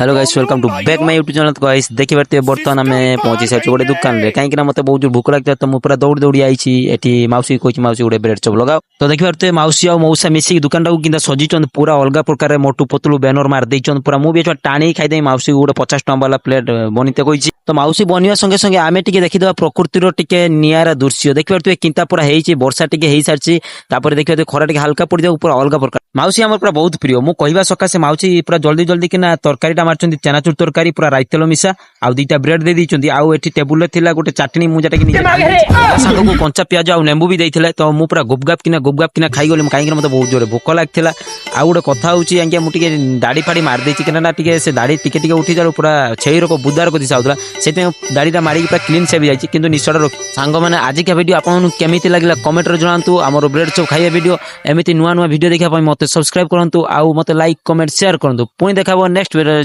Hello guys welcome to back my YouTube channel. तो guys देखि पारते बर्तमान आमे पहुंची साइछ गोटे दुकान रे काहे कि ना मते बहुत जोर भूख लागता तो मु पूरा दौड़ी दौड़ी आइछि एठी माउसी कोछि माउसी गोटे ब्रेड चॉप लगाओ। तो देखि पारते माउसी आ मौसा मिसी दुकान टाକୁ किंदा सजी चंद पूरा अलगा प्रकार रे मोटू पतलू बैनर मार देइ चंद पूरा मु भी एटा टाणी खाइ दे माउसी गोटे 50 टका वाला प्लेट बनिते कोइछि। तो माउसी बनिया संगे संगे आमे टिके देखि देबा प्रकृति रो टिके नियारा दृश्य देखि पारते किंता पूरा हेइछि वर्षा टिके हेइ सारछि तापर देखि पारते खरा टिके हल्का पड़ जाउ पूरा अलगा प्रकार माउसी हमर पूरा बहुत प्रिय मु कहबा सकासे माउसी पूरा जल्दी जल्दी किना तरकारी मारचंदी चनाचुर तरकारी पूरा राइतेलो मिसा आउ दीटा ब्रेड दे दिचंदी आउ एठी टेबुल रे थिला गोटे चटनी मु जटा कि निजे सागो को कंचा प्याज आउ नेंबू भी देइथिले। तो मु पूरा गुपगाप किना खाइ गेले काहे कि मते बहुत जोरे भूख लागथिला। आउ गोटे कथा होउची आंगे मु टिके दाढ़ी फाड़ी मार देछि किना ना टिके से दाढ़ी टिके टिके उठी जाउ पूरा छेइरो को बुदार को दिसा होतला सेते दाढ़ीटा मारी पूरा क्लीन से भी जाइछि किंतु निसडा रख सांग माने आज का वीडियो आपन केमिति लागला कमेंट रे जणांतु। हमर ब्रेड चॉप खाइया वीडियो एमिति नुवा नुवा वीडियो देखा पय मते सब्सक्राइब करंतु आउ मते लाइक कमेंट शेयर करंतु पुनी देखाबो नेक्स्ट वीडियो।